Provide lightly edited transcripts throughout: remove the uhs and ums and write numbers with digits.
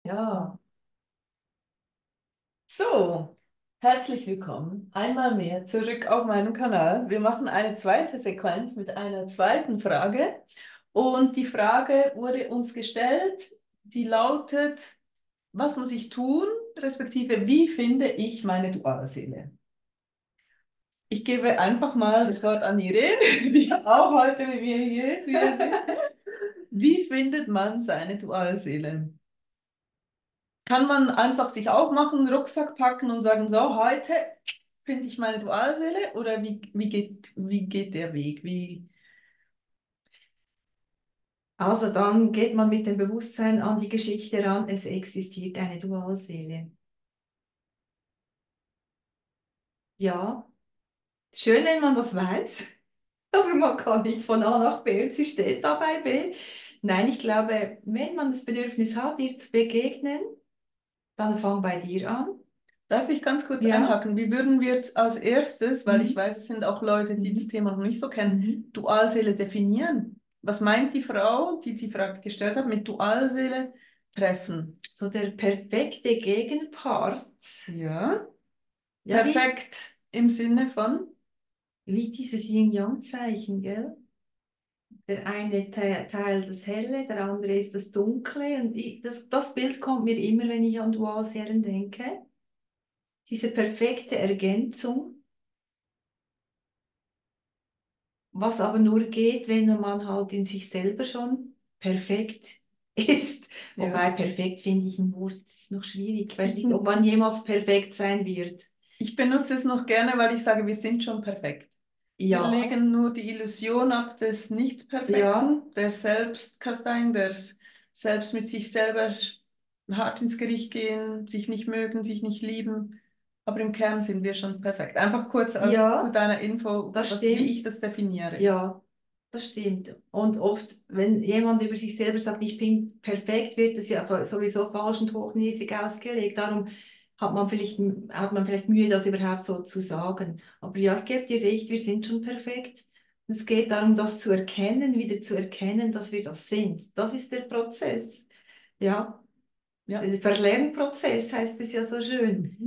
Ja, so, herzlich willkommen einmal mehr zurück auf meinem Kanal. Wir machen eine zweite Sequenz mit einer zweiten Frage. Und die Frage wurde uns gestellt, die lautet, was muss ich tun, respektive wie finde ich meine Dualseele? Ich gebe einfach mal das Wort an Irene, die auch heute mit mir hier ist. Wie findet man seine Dualseele? Kann man einfach sich aufmachen, einen Rucksack packen und sagen, so, heute finde ich meine Dualseele? Oder wie geht der Weg? Also dann geht man mit dem Bewusstsein an die Geschichte ran, es existiert eine Dualseele. Ja, schön, wenn man das weiß, aber man kann nicht von A nach B und sie steht da bei B. Nein, ich glaube, wenn man das Bedürfnis hat, ihr zu begegnen, dann fang bei dir an. Darf ich ganz kurz Ja. einhaken? Wie würden wir jetzt als erstes, weil ich Mhm. weiß, es sind auch Leute, die das Mhm. Thema noch nicht so kennen, Mhm. Dualseele definieren? Was meint die Frau, die die Frage gestellt hat, mit Dualseele treffen? So der perfekte Gegenpart, Ja, ja, perfekt im Sinne von, wie dieses Yin-Yang-Zeichen, gell? Der eine Teil das Helle, der andere ist das Dunkle. Und das Bild kommt mir immer, wenn ich an Dualseelen denke. Diese perfekte Ergänzung, was aber nur geht, wenn man halt in sich selber schon perfekt ist. ja, Wobei perfekt finde ich ein Wort, das ist noch schwierig. Ich weiß ich, nicht, ob man jemals perfekt sein wird. ich benutze es noch gerne, weil ich sage, wir sind schon perfekt. Wir Ja, legen nur die Illusion ab des ja, Nicht-Perfekten, der Selbstkasteiung, der selbst mit sich selber hart ins Gericht gehen, sich nicht mögen, sich nicht lieben. Aber im Kern sind wir schon perfekt. Einfach kurz als zu ja, deiner Info, das wie stimmt. ich das definiere. Ja, das stimmt. Und oft, wenn jemand über sich selber sagt, ich bin perfekt, wird das ja sowieso falsch und hochnäsig ausgelegt. Darum hat man vielleicht Mühe, das überhaupt so zu sagen. Aber ja, ich gebe dir recht, wir sind schon perfekt. Es geht darum, das zu erkennen, wieder zu erkennen, dass wir das sind. Das ist der Prozess. Ja, Ja. der Verlernprozess heißt es ja so schön.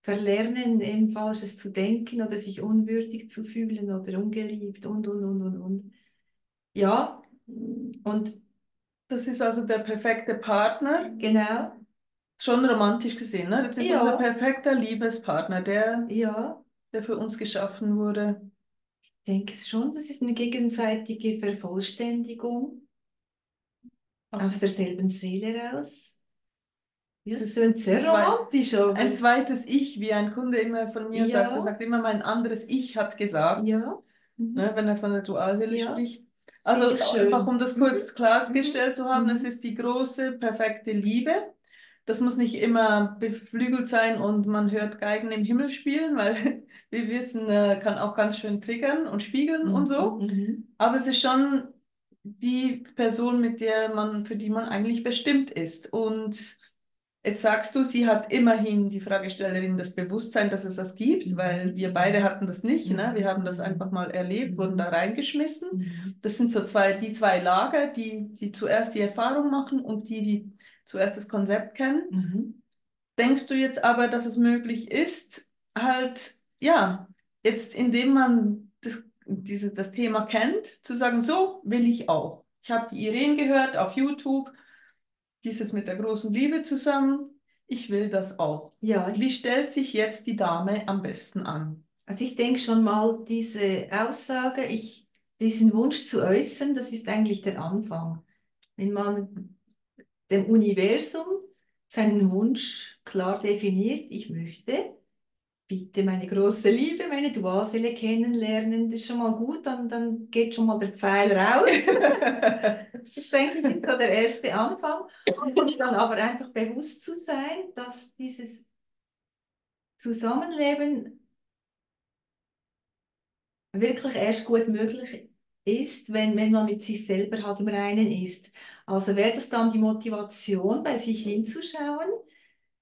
Verlernen, eben Falsches zu denken oder sich unwürdig zu fühlen oder ungeliebt und. Ja, und Das ist also der perfekte Partner, genau, schon romantisch gesehen, ne? Das ist unser ja, perfekter Liebespartner, ja, der für uns geschaffen wurde. ich denke es schon, das ist eine gegenseitige Vervollständigung aus derselben Seele raus. Ja, Es es ist klingt sehr romantisch, ein aber zweites Ich, wie ein Kunde immer von mir sagt. Er ja, sagt immer, mein anderes Ich hat gesagt, ja, ne, mhm, wenn er von der Dualseele ja, spricht. finde Also ich einfach, um schön. das Mhm, kurz mhm, klargestellt zu haben, es mhm, ist die große, perfekte Liebe. Das muss nicht immer beflügelt sein und man hört Geigen im Himmel spielen, weil wir wissen, kann auch ganz schön triggern und spiegeln und mhm, so. mhm, Aber es ist schon die Person, für die man eigentlich bestimmt ist. Und jetzt sagst du, sie hat immerhin die Fragestellerin das Bewusstsein, dass es das gibt, weil wir beide mhm, hatten das nicht, ne? Wir haben das einfach mhm, mal erlebt, wurden da mhm, reingeschmissen. mhm, Das sind so die zwei Lager, die zuerst die Erfahrung machen und die zuerst das Konzept kennen. mhm. Denkst du jetzt aber, dass es möglich ist, halt, ja, jetzt indem man das Thema kennt, zu sagen, so will ich auch. Ich habe die Irene gehört auf YouTube, die ist jetzt mit der großen Liebe zusammen. Ich will das auch. Ja, Wie stellt sich jetzt die Dame am besten an? also ich denke schon mal, diese Aussage, diesen Wunsch zu äußern, das ist eigentlich der Anfang. Wenn man dem Universum seinen Wunsch klar definiert, ich möchte bitte meine große Liebe, meine Dualseele kennenlernen, das ist schon mal gut, dann geht schon mal der Pfeil raus. Das denke ich ist so der erste Anfang. Und dann aber einfach bewusst zu sein, dass dieses Zusammenleben wirklich erst gut möglich ist, wenn man mit sich selber halt im Reinen ist. Also wäre das dann die Motivation, bei sich hinzuschauen,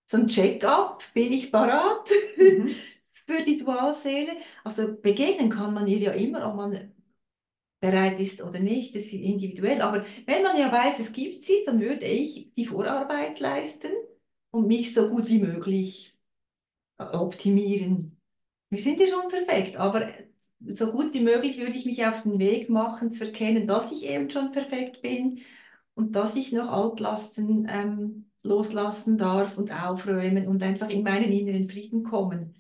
so ein Check-up, bin ich parat Mhm. für die Dualseele? Also begegnen kann man ihr ja immer, ob man bereit ist oder nicht, das ist individuell. Aber wenn man ja weiß, es gibt sie, dann würde ich die Vorarbeit leisten und mich so gut wie möglich optimieren. Wir sind ja schon perfekt, aber so gut wie möglich würde ich mich auf den Weg machen, zu erkennen, dass ich eben schon perfekt bin und dass ich noch Altlasten loslassen darf und aufräumen und einfach in meinen inneren Frieden kommen.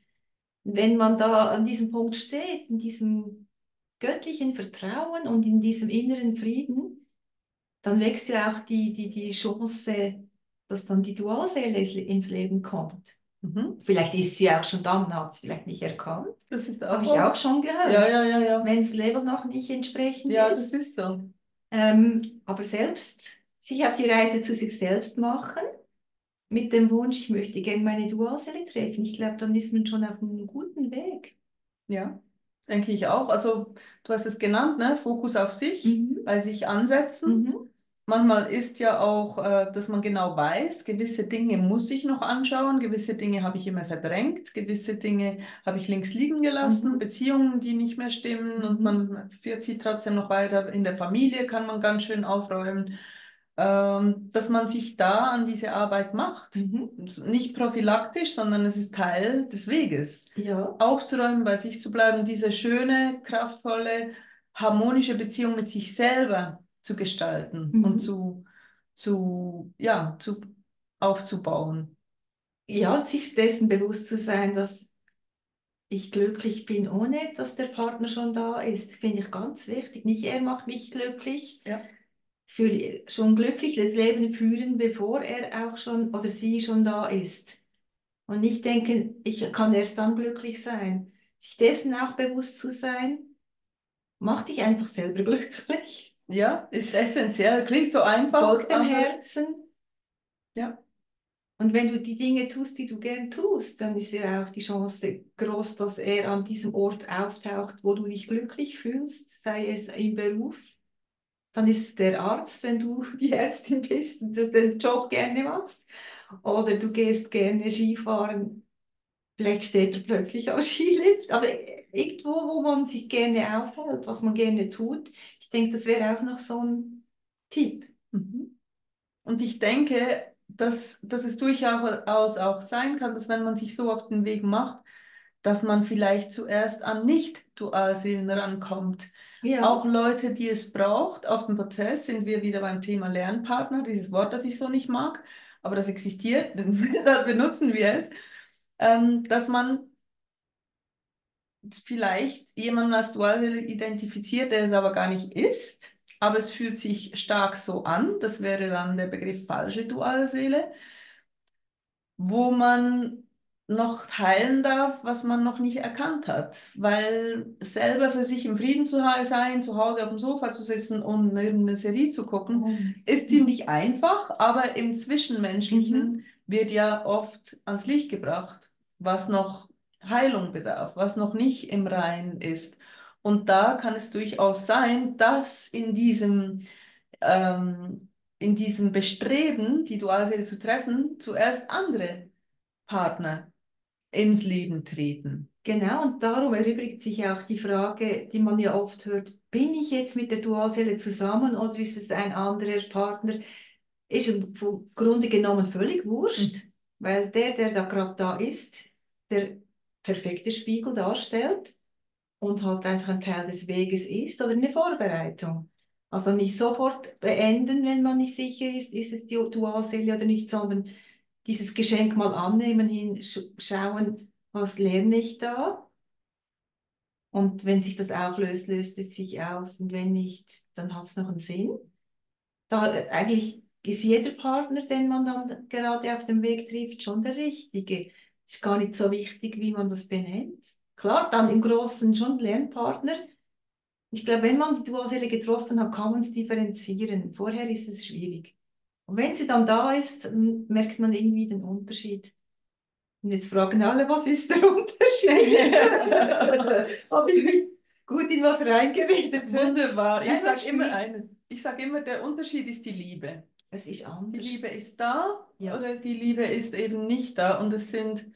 Wenn man da an diesem Punkt steht, in diesem göttlichen Vertrauen und in diesem inneren Frieden, dann wächst ja auch die Chance, dass dann die Dualseele ins Leben kommt. Mhm. Vielleicht ist sie auch schon da, man hat es vielleicht nicht erkannt. Das ist Habe auch ich auch oft. schon Ja, gehört, ja, ja, ja. wenn das Level noch nicht entsprechend Ja, das ist. ist so. Aber selbst sich auf die Reise zu sich selbst machen, mit dem Wunsch, ich möchte gerne meine Dualseele treffen. Ich glaube, dann ist man schon auf einem guten Weg. Ja, denke ich auch. Also, du hast es genannt, ne? Fokus auf sich, Mhm. bei sich ansetzen. Mhm. Manchmal ist ja auch, dass man genau weiß, gewisse Dinge muss ich noch anschauen, gewisse Dinge habe ich immer verdrängt, gewisse Dinge habe ich links liegen gelassen, Mhm. Beziehungen, die nicht mehr stimmen und Mhm. man zieht trotzdem noch weiter. In der Familie kann man ganz schön aufräumen, dass man sich da an diese Arbeit macht. Mhm. Nicht prophylaktisch, sondern es ist Teil des Weges. Ja. Aufzuräumen, bei sich zu bleiben, diese schöne, kraftvolle, harmonische Beziehung mit sich selber zu gestalten und Mhm. ja, aufzubauen. Ja, und sich dessen bewusst zu sein, dass ich glücklich bin, ohne dass der Partner schon da ist, finde ich ganz wichtig. Nicht er macht mich glücklich, Ja. für schon glücklich das Leben führen, bevor er auch schon oder sie schon da ist. Und nicht denken, ich kann erst dann glücklich sein. Sich dessen auch bewusst zu sein, macht dich einfach selber glücklich. Ja, ist essentiell. Klingt so einfach, Folgt dem aber Herzen. ja, Und wenn du die Dinge tust, die du gern tust, dann ist ja auch die Chance groß, dass er an diesem Ort auftaucht, wo du dich glücklich fühlst, sei es im Beruf. Dann ist es der Arzt, wenn du die Ärztin bist und den Job gerne machst. Oder du gehst gerne Skifahren. Vielleicht steht er plötzlich am Skilift. Aber irgendwo, wo man sich gerne aufhält, was man gerne tut. Ich denke, das wäre auch noch so ein Tipp. mhm. Und ich denke, dass es durchaus auch sein kann, dass wenn man sich so auf den Weg macht, dass man vielleicht zuerst an Nicht-Dualseelen rankommt. Ja. Auch Leute, die es braucht, auf dem Prozess sind wir wieder beim Thema Lernpartner, dieses Wort, das ich so nicht mag, aber das existiert, deshalb benutzen wir es, dass man vielleicht jemanden als Dualseele identifiziert, der es aber gar nicht ist, aber es fühlt sich stark so an, das wäre dann der Begriff falsche Dualseele, wo man noch heilen darf, was man noch nicht erkannt hat. Weil selber für sich im Frieden zu sein, zu Hause auf dem Sofa zu sitzen und eine Serie zu gucken, Mhm. ist ziemlich einfach, aber im Zwischenmenschlichen Mhm. wird ja oft ans Licht gebracht, was noch Heilung bedarf, was noch nicht im Reinen ist. Und da kann es durchaus sein, dass ähm, in diesem Bestreben, die Dualseele zu treffen, zuerst andere Partner ins Leben treten. Genau, und darum erübrigt sich auch die Frage, die man ja oft hört, bin ich jetzt mit der Dualseele zusammen oder ist es ein anderer Partner? Ist im Grunde genommen völlig wurscht, Mhm. weil der da gerade da ist, der perfekte Spiegel darstellt und halt einfach ein Teil des Weges ist oder eine Vorbereitung. Also nicht sofort beenden, wenn man nicht sicher ist es die Dualseele oder nicht, sondern dieses Geschenk mal annehmen, hinschauen, was lerne ich da? Und wenn sich das auflöst, löst es sich auf. Und wenn nicht, dann hat es noch einen Sinn. Da eigentlich ist jeder Partner, den man dann gerade auf dem Weg trifft, schon der richtige. Ist gar nicht so wichtig, wie man das benennt. Klar, dann im Großen schon Lernpartner. Ich glaube, wenn man die Dualseele getroffen hat, kann man es differenzieren. Vorher ist es schwierig. Und wenn sie dann da ist, dann merkt man irgendwie den Unterschied. Und jetzt fragen alle, was ist der Unterschied? Habe ich mich gut in was reingeredet? Wunderbar. Nein, man spürt, Ich sage immer, der Unterschied ist die Liebe. es ist Die anders. Liebe ist da Ja. oder die Liebe ist eben nicht da. Und es sind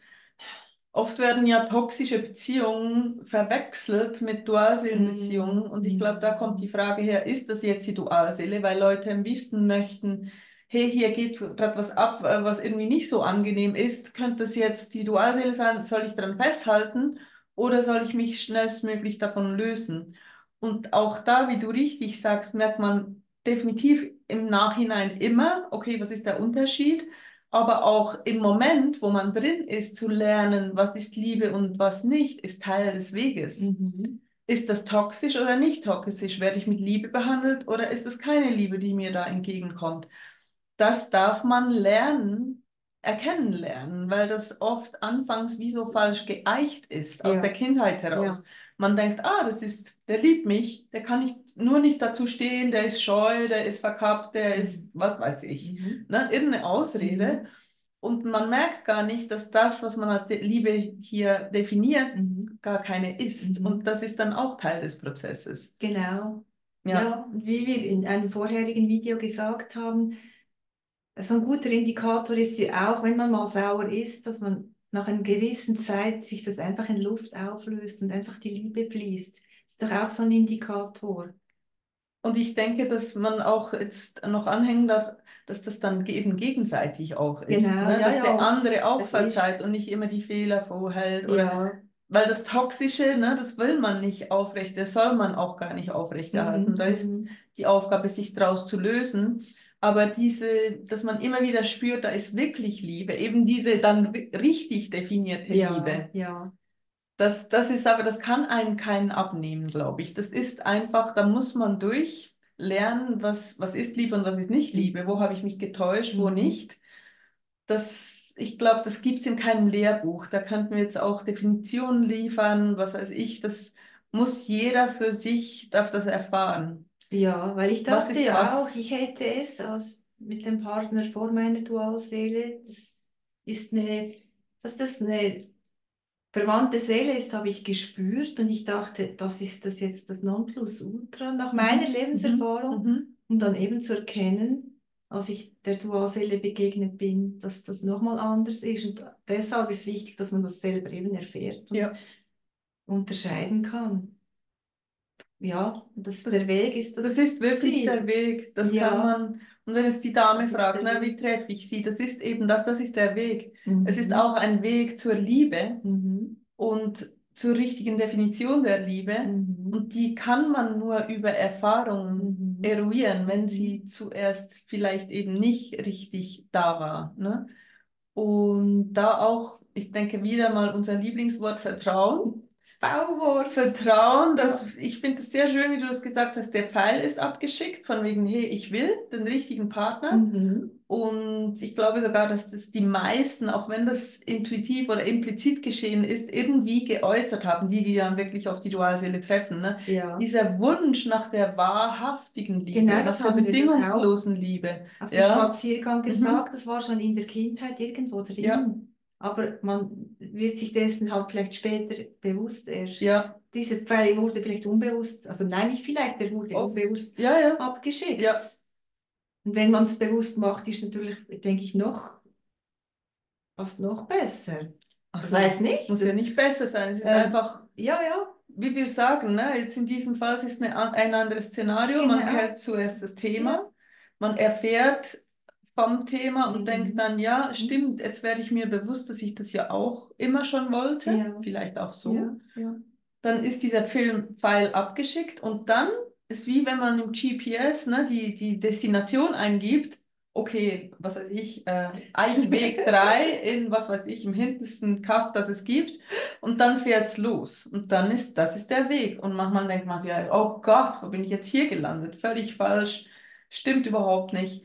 Oft werden ja toxische Beziehungen verwechselt mit Dualseelenbeziehungen. Und ich glaube, da kommt die Frage her, ist das jetzt die Dualseele? Weil Leute wissen möchten, hey, hier geht gerade was ab, was irgendwie nicht so angenehm ist. Könnte das jetzt die Dualseele sein? Soll ich daran festhalten oder soll ich mich schnellstmöglich davon lösen? Und auch da, wie du richtig sagst, merkt man definitiv im Nachhinein immer, okay, was ist der Unterschied? Aber auch im Moment, wo man drin ist, zu lernen, was ist Liebe und was nicht, ist Teil des Weges. Mhm. Ist das toxisch oder nicht toxisch? Werde ich mit Liebe behandelt oder ist es keine Liebe, die mir da entgegenkommt? Das darf man lernen, erkennen lernen, weil das oft anfangs wie so falsch geeicht ist, aus der Ja, Kindheit ja. heraus. Man denkt, ah, das ist, der liebt mich, der kann nicht, nur nicht dazu stehen, der ist scheu, der ist verkappt, der ist, Mhm. was weiß ich, Mhm. ne, irgendeine Ausrede. Mhm. Und man merkt gar nicht, dass das, was man als Liebe hier definiert, Mhm. gar keine ist. Und Mhm. das ist dann auch Teil des Prozesses. Genau. Ja. Ja, und wie wir in einem vorherigen Video gesagt haben, so ein guter Indikator ist ja auch, wenn man mal sauer ist, dass man nach einer gewissen Zeit sich das einfach in Luft auflöst und einfach die Liebe fließt. Ist doch auch so ein Indikator. Und ich denke, dass man auch jetzt noch anhängen darf, dass das dann eben gegenseitig auch ist, Genau, ne? ja, Dass der ja. andere auch Es ist, verzeiht und nicht immer die Fehler vorhält oder ja. weil das Toxische, ne, das will man nicht aufrecht, das soll man auch gar nicht aufrechterhalten. Mhm, Da ist mhm. die Aufgabe, sich daraus zu lösen. Aber diese, dass man immer wieder spürt, da ist wirklich Liebe, eben diese dann richtig definierte Ja, Liebe. ja. Das ist aber, das kann einen keinen abnehmen, glaube ich. Das ist einfach, da muss man durch lernen, was ist Liebe und was ist nicht Liebe. Wo Mhm, habe ich mich getäuscht, wo mhm. nicht. Ich glaube, das gibt es in keinem Lehrbuch. Da könnten wir jetzt auch Definitionen liefern, was weiß ich. Das muss jeder für sich, darf das erfahren. Ja, weil ich Was dachte ist ja auch, was? ich hätte es als mit dem Partner vor meiner Dualseele. Das ist dass das eine verwandte Seele ist, habe ich gespürt und ich dachte, das ist das jetzt das Nonplusultra nach meiner Mhm, mhm, Lebenserfahrung, mhm. um dann eben zu erkennen, als ich der Dualseele begegnet bin, dass das nochmal anders ist. Und deshalb ist wichtig, dass man das selber eben erfährt und Ja. unterscheiden kann. Ja, Das, der Weg ist das das ist wirklich der Ziel. Weg. Das kann Ja, man, und wenn es die Dame das ist fragt, der na, wie Weg. treffe ich sie? Das ist eben das, das ist der Weg. Es ist auch Mhm. ein Weg zur Liebe Mhm. und zur richtigen Definition der Liebe. Mhm. Und die kann man nur über Erfahrung Mhm. eruieren, wenn sie Mhm. zuerst vielleicht eben nicht richtig da war. Ne? Und da auch, ich denke wieder mal unser Lieblingswort Vertrauen. Das Bauwort. Vertrauen, Ja. dass ich finde es sehr schön, wie du das gesagt hast, der Pfeil ist abgeschickt, von wegen, hey, ich will den richtigen Partner. Mhm. Und ich glaube sogar, dass das die meisten, auch wenn das intuitiv oder implizit geschehen ist, irgendwie geäußert haben, die dann wirklich auf die Dualseele treffen. Ne? Ja. Dieser Wunsch nach der wahrhaftigen Liebe, Genau, nach das der haben wir doch auch bedingungslosen Liebe. auf dem Ja, Spaziergang mhm. gesagt. Das war schon in der Kindheit irgendwo Ja, drin. Aber man wird sich dessen halt vielleicht später bewusst erst. ja, Dieser Pfeil wurde vielleicht unbewusst, also nein, nicht vielleicht, der wurde oft. unbewusst Ja, ja, abgeschickt. ja, Und wenn man es bewusst macht, ist natürlich, denke ich, fast noch besser. Ich also weiß nicht. muss ja nicht besser sein. Es ist Ähm, einfach, ja, ja, wie wir sagen, ne, jetzt in diesem Fall es ist ein anderes Szenario. Man genau. kennt zuerst das Ja. Thema, man erfährt vom Thema und denkt Mhm. dann, ja, Mhm. stimmt, jetzt werde ich mir bewusst, dass ich das ja auch immer schon wollte, Ja, vielleicht auch so. ja, ja. Dann ist dieser Filmfile abgeschickt und dann ist wie wenn man im GPS ne, die Destination eingibt. Okay, was weiß ich, Eichenweg 3 in, was weiß ich, im hintersten Kaff, das es gibt. Und dann fährt's los. Und dann das ist der Weg. Und manchmal denkt man ja, oh Gott, wo bin ich jetzt hier gelandet? Völlig falsch, stimmt überhaupt nicht.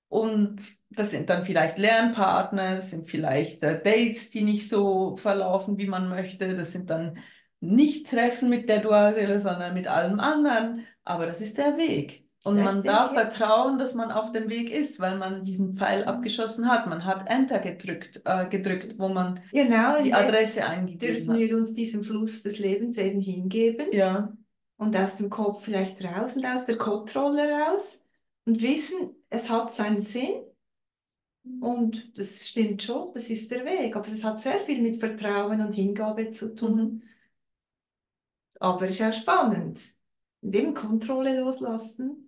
Und das sind dann vielleicht Lernpartner, das sind vielleicht Dates, die nicht so verlaufen, wie man möchte. Das sind dann nicht Treffen mit der Dualseele, sondern mit allem anderen. Aber das ist der Weg. Und Ja, ich man darf denke, vertrauen, dass man auf dem Weg ist, weil man diesen Pfeil abgeschossen hat. Man hat Enter gedrückt, wo man genau, und die jetzt Adresse eingegeben dürfen hat. wir uns diesem Fluss des Lebens eben hingeben Ja, und aus dem Kopf vielleicht raus und aus der Kontrolle raus und wissen, es hat seinen Sinn Und das stimmt schon, das ist der Weg. Aber das hat sehr viel mit Vertrauen und Hingabe zu Mhm. tun. Aber ist auch spannend. Und eben Kontrolle loslassen.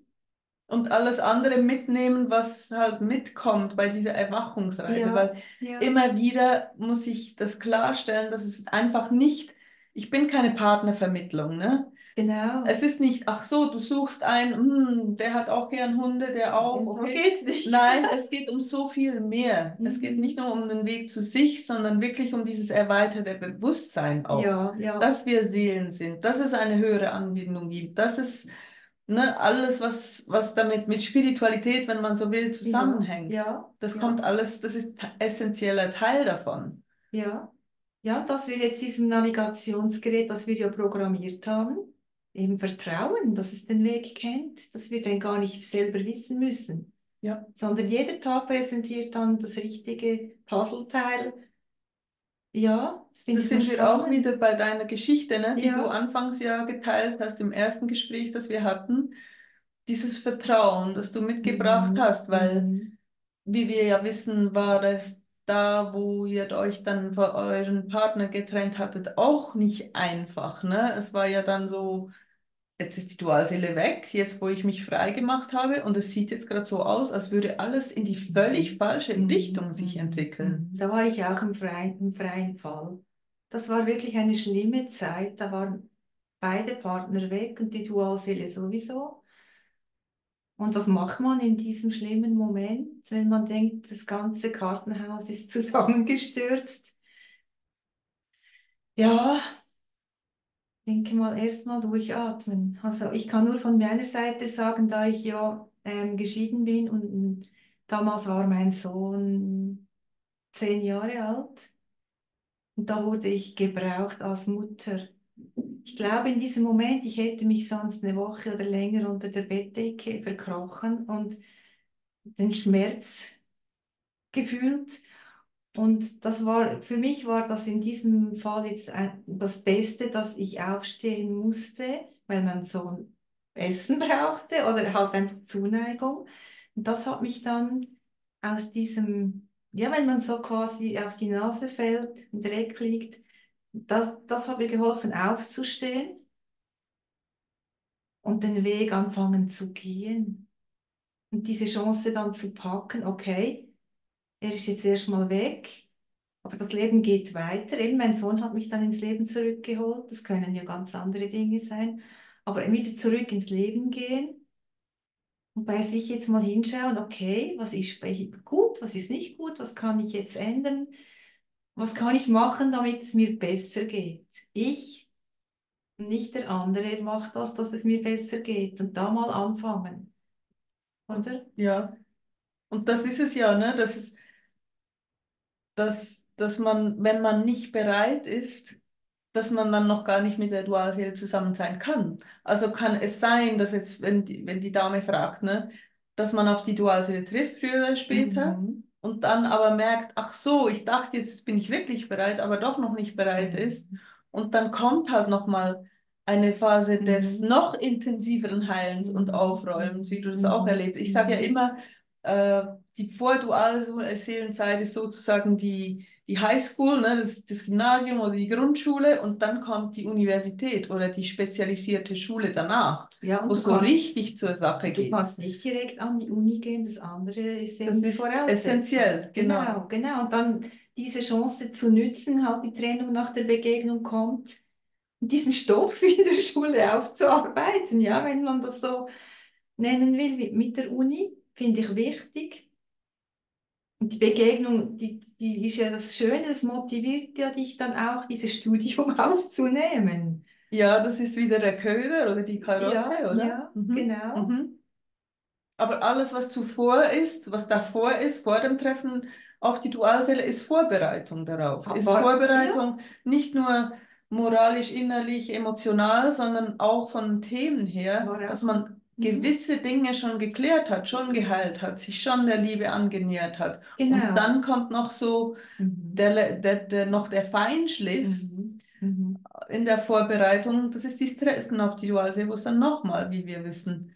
Und alles andere mitnehmen, was halt mitkommt bei dieser Erwachungsreise, Ja, weil ja, immer wieder muss ich das klarstellen, dass es einfach nicht, ich bin keine Partnervermittlung, ne? Es genau. ist nicht, ach so, du suchst einen, der hat auch gern Hunde, der auch, So okay. geht's nicht. Nein, es geht um so viel mehr. Es geht nicht Mhm. nur um den Weg zu sich, sondern wirklich um dieses erweiterte Bewusstsein auch, Ja, ja, dass wir Seelen sind, dass es eine höhere Anbindung gibt, dass es, ne, alles, was damit mit Spiritualität, wenn man so will, ja, zusammenhängt. ja, Das kommt ja, alles, das ist essentieller Teil davon. ja. Ja, dass wir jetzt diesem Navigationsgerät, das wir ja programmiert haben, eben vertrauen, dass es den Weg kennt, dass wir den gar nicht selber wissen müssen, Ja. sondern jeder Tag präsentiert dann das richtige Puzzleteil. Ja, das finde Da ich noch sind wir auch spannend. wieder bei deiner Geschichte, ne, die du Ja. anfangs ja geteilt hast im ersten Gespräch, das wir hatten. Dieses Vertrauen, das du mitgebracht Mhm. hast, weil, Mhm. wie wir ja wissen, war es da, wo ihr euch dann von euren Partner getrennt hattet, auch nicht einfach, ne? Es war ja dann so, jetzt ist die Dualseele weg, jetzt wo ich mich frei gemacht habe und es sieht jetzt gerade so aus, als würde alles in die völlig Mhm. falsche Mhm. Richtung sich Mhm. entwickeln. Mhm. Da war ich auch im freien Fall. Das war wirklich eine schlimme Zeit. Da waren beide Partner weg und die Dualseele sowieso. Und was macht man in diesem schlimmen Moment, wenn man denkt, das ganze Kartenhaus ist zusammengestürzt? Ja, denke mal erstmal durchatmen. Also ich kann nur von meiner Seite sagen, da ich ja geschieden bin und damals war mein Sohn 10 Jahre alt und da wurde ich gebraucht als Mutter. Ich glaube, in diesem Moment, ich hätte mich sonst eine Woche oder länger unter der Bettdecke verkrochen und den Schmerz gefühlt. Und das war, für mich war das in diesem Fall jetzt das Beste, dass ich aufstehen musste, weil mein Sohn Essen brauchte oder halt einfach Zuneigung. Und das hat mich dann aus diesem, ja, wenn man so quasi auf die Nase fällt, im Dreck liegt, das hat mir geholfen, aufzustehen und den Weg anfangen zu gehen. Und diese Chance dann zu packen, okay, er ist jetzt erstmal weg. Aber das Leben geht weiter. Eben, mein Sohn hat mich dann ins Leben zurückgeholt. Das können ja ganz andere Dinge sein. Aber wieder zurück ins Leben gehen und bei sich jetzt mal hinschauen, okay, was ist bei ihm gut, was ist nicht gut, was kann ich jetzt ändern, was kann ich machen, damit es mir besser geht. Ich, nicht der andere, macht das, dass es mir besser geht. Und da mal anfangen, Und oder? ja, und das ist es ja, ne? Dass man, wenn man nicht bereit ist, dass man dann noch gar nicht mit der Dualseele zusammen sein kann. Also kann es sein, dass jetzt, wenn die Dame fragt, ne, dass man auf die Dualseele trifft, früher oder später, Mhm. und dann aber merkt, ach so, ich dachte, jetzt bin ich wirklich bereit, aber doch noch nicht bereit ist. Mhm. Und dann kommt halt nochmal eine Phase des Mhm. noch intensiveren Heilens und Mhm. Aufräumens, wie du das auch Mhm. erlebt. Ich sage ja Mhm. immer, die Vordualseelenzeit ist sozusagen die Highschool, ne, das Gymnasium oder die Grundschule und dann kommt die Universität oder die spezialisierte Schule danach, Ja, wo und es so richtig zur Sache du geht. kannst nicht direkt an die Uni gehen, das andere ist Das eben die ist Voraussetzung. essentiell, genau. Genau, genau. Und dann diese Chance zu nützen, halt die Trennung nach der Begegnung kommt, und diesen Stoff in der Schule aufzuarbeiten, ja, wenn man das so nennen will, mit der Uni, finde ich wichtig. Und die Begegnung, die ist ja das Schöne, das motiviert ja dich dann auch, dieses Studium aufzunehmen. Ja, das ist wieder der Köder oder die Karotte, Ja, oder? ja, Mhm. genau. Mhm. Aber alles, was zuvor ist, was davor ist, vor dem Treffen auf die Dualseele, ist Vorbereitung darauf. Ist Aber ja, Vorbereitung nicht nur moralisch, innerlich, emotional, sondern auch von Themen her, war dass auch. man Mhm. gewisse Dinge schon geklärt hat, schon geheilt hat, sich schon der Liebe angenähert hat. Und Genau. dann kommt noch so Mhm. der Feinschliff Mhm. Mhm. in der Vorbereitung. Das ist die Stress auf die Dualseele, wo es dann nochmal, wie wir wissen,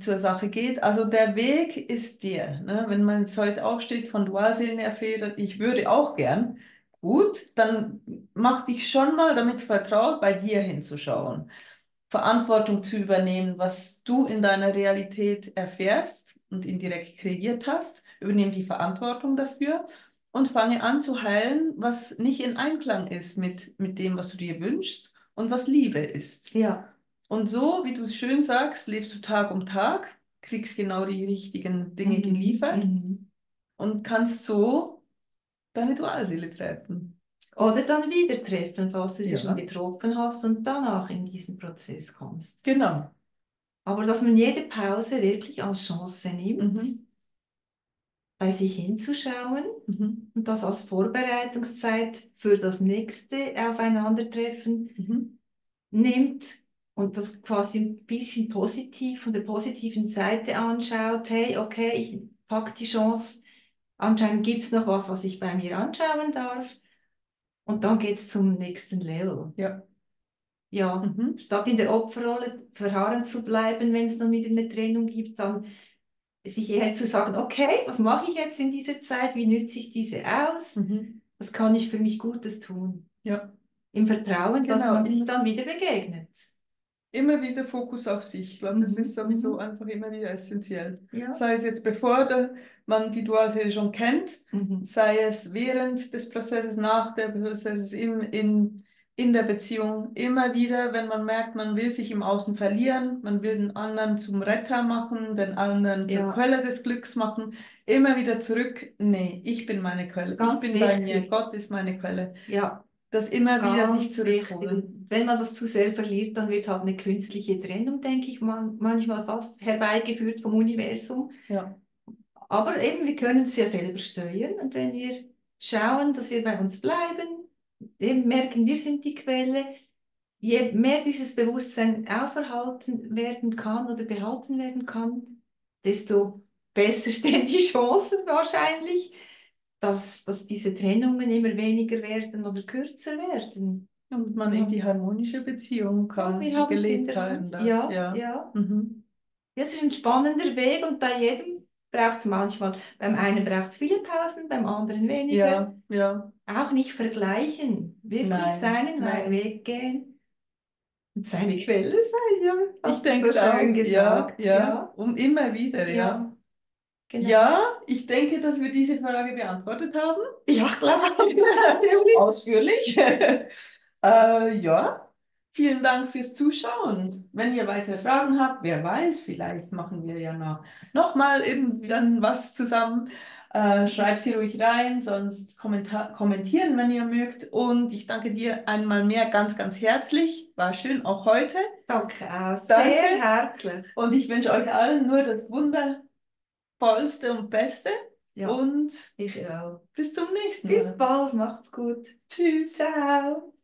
zur Sache geht. Also der Weg ist dir. Ne? Wenn man jetzt heute aufsteht, von Dualseelen erfährt, ich würde auch gern, gut, dann mach dich schon mal damit vertraut, bei dir hinzuschauen. Verantwortung zu übernehmen, was du in deiner Realität erfährst und indirekt kreiert hast. Übernimm die Verantwortung dafür und fange an zu heilen, was nicht in Einklang ist mit dem, was du dir wünschst und was Liebe ist. Ja. Und so, wie du es schön sagst, lebst du Tag um Tag, kriegst genau die richtigen Dinge geliefert Mhm. und kannst so deine Dualseele treffen. Oder dann wieder treffen, falls du sie schon Ja, getroffen hast und danach in diesen Prozess kommst. genau. Aber dass man jede Pause wirklich als Chance nimmt, Mhm. bei sich hinzuschauen Mhm. und das als Vorbereitungszeit für das nächste Aufeinandertreffen Mhm. nimmt und das quasi ein bisschen positiv von der positiven Seite anschaut. Hey, okay, ich packe die Chance. Anscheinend gibt es noch was, was ich bei mir anschauen darf. Und dann geht es zum nächsten Level. Ja. Ja, Mhm. statt in der Opferrolle verharren zu bleiben, wenn es dann wieder eine Trennung gibt, dann sich eher zu sagen, okay, was mache ich jetzt in dieser Zeit? Wie nütze ich diese aus? Mhm. Was kann ich für mich Gutes tun? Ja, Im Vertrauen, dass genau. man sich dann wieder begegnet. Immer wieder Fokus auf sich. Ich glaube, das ist sowieso Mhm. einfach immer wieder essentiell. Ja. Sei es jetzt man die Dualseele schon kennt, Mhm. sei es während des Prozesses, nach der Prozesses, in der Beziehung. Immer wieder, wenn man merkt, man will sich im Außen verlieren, man will den anderen zum Retter machen, den anderen zur Ja, Quelle des Glücks machen, immer wieder zurück. Nee, ich bin meine Quelle. Ich ganz bin bei mir. wichtig. Gott ist meine Quelle. Ja, Das immer wieder sich ganz wichtig. zurückholen. Wenn man das zu sehr verliert, dann wird halt eine künstliche Trennung, denke ich, manchmal fast herbeigeführt vom Universum. Ja. Aber eben, wir können es ja selber steuern. Und wenn wir schauen, dass wir bei uns bleiben, eben merken, wir sind die Quelle, je mehr dieses Bewusstsein auferhalten werden kann oder behalten werden kann, desto besser stehen die Chancen wahrscheinlich, dass diese Trennungen immer weniger werden oder kürzer werden. Und man in Ja, die harmonische Beziehung ja, kann, wir die haben es in gelebt der werden Hand. darf. Ja, Ja. ja. Mhm. Ja, es ist ein spannender Weg und bei jedem braucht es manchmal, beim einen braucht es viele Pausen, beim anderen weniger. Ja, ja. Auch nicht vergleichen, wirklich Nein, seinen nein. Weg gehen und seine Quelle sein, ja. Ich Hast du so denke schön auch, ja, gesagt, ja. ja, Um immer wieder, ja. ja, genau. Ja, ich denke, dass wir diese Frage beantwortet haben. Ja, klar. Ausführlich. Ja, vielen Dank fürs Zuschauen. Wenn ihr weitere Fragen habt, wer weiß, vielleicht machen wir ja noch mal irgendwann was zusammen. Schreibt sie ruhig rein, sonst kommentieren, wenn ihr mögt. Und ich danke dir einmal mehr ganz, ganz herzlich. War schön, auch heute. Danke auch, Danke. sehr herzlich. Und ich wünsche euch allen nur das Wundervollste und Beste. Ja, Und ich auch. bis zum nächsten Bis Mal. bald, macht's gut. Tschüss. Ciao.